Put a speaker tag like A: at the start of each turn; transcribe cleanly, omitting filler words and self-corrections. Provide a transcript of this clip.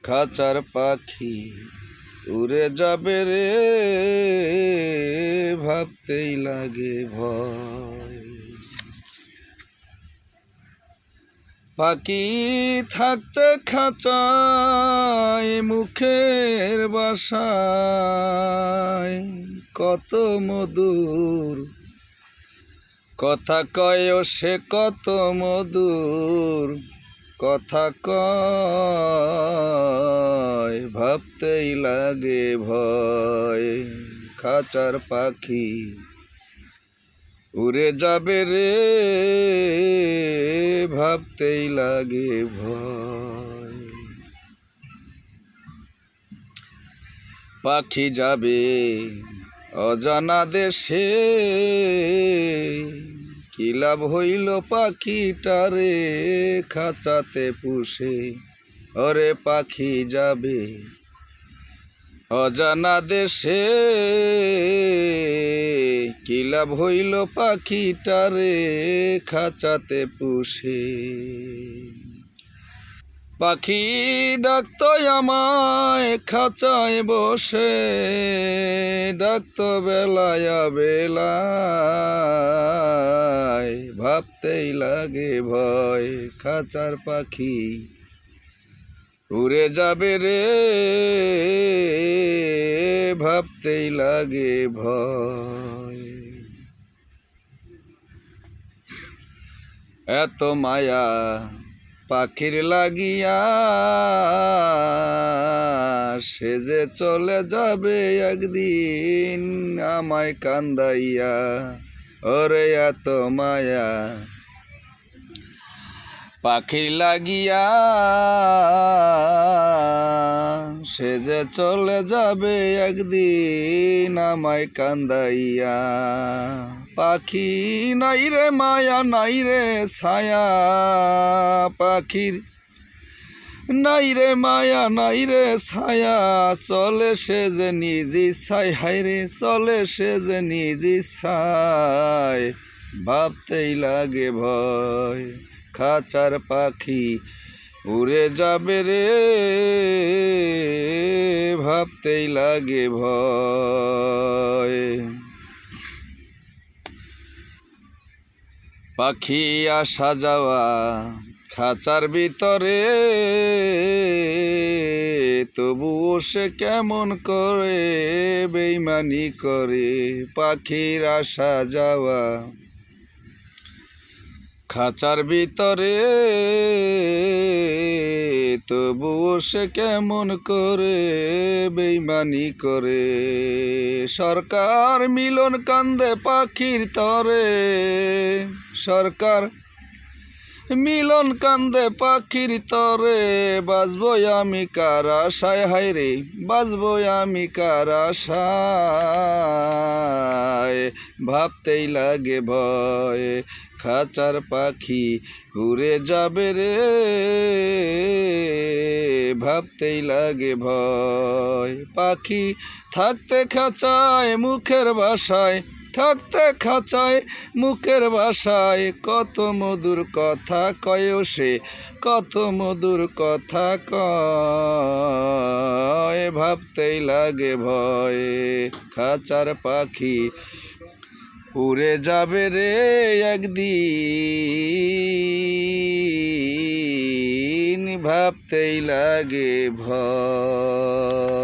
A: খাঁচার পাখি উড়ে যাবে রে, ভাবতেই লাগে ভয়। পাখি থাকতে খাঁচায় মুখের বাসায়, কত মধুর কথা কয় সে, কত মধুর কথা কয়, ভাবতেই লাগে ভয়। খাঁচার পাখি উড়ে যাবে রে, ভাবতেই লাগে ভয়। পাখি যাবে অজানা দেশে, কি লাভ হইল পাখিটারে খাঁচাতে পুষে। ওরে পাখি যাবে অজানা দেশে, কি লাভ হইল পাখিটারে খাঁচাতে পুষে। পাখি ডাকতো আমায় খাঁচায় বসে, ডাকতো বেলায় বেলায়, ভাবতেই লাগে ভয়। খাঁচার পাখি উড়ে যাবে রে, ভাবতেই লাগে ভয়। এত মায়া পাখির লাগিয়া, সে যে চলে যাবে একদিন আমায় কান্দাইয়া। ওরে এত মায়া পাখির লাগিয়া, সে যে চলে যাবে একদিন আমায় কান্দাইয়া। পাখি নাই রে মায়া, নাই রে ছায়া, পাখির নাই রে মায়া, নাই রে ছায়া, চলে সে যে নিজ ইচ্ছায়। হায়রে চলে সে যে নিজ ইচ্ছায়, ভাবতেই লাগে ভয়। খাঁচার পাখি উড়ে যাবে রে, ভাবতেই লাগে ভয়। পাখি আসা যাওয়া খাঁচার ভিতরে, তবুও সে কেমন করে বেইমানি করে। পাখির আসা যাওয়া খাঁচার ভিতরে, তবুও সে কেমন করে বেইমানি করে। সরকার মিলন কান্দে পাখির তরে, সরকার মিলন কান্দে পাখির তরে, বাজবো আমি কার আশায়। হায়রে বাজবো আমি কার আশায়, ভাবতেই লাগে ভয়। খাঁচার পাখি উড়ে যাবে রে, ভাবতেই লাগে ভয়। পাখি থাকতে খাঁচায় মুখের বাসায়, থাকতে খাঁচায় মুখের বাসায়, কত মধুর কথা কয় সে, কত মধুর কথা কয়, ভাবতেই লাগে ভয়। খাঁচার পাখি উড়ে যাবে রে একদিন, ভাবতেই লাগে ভয়।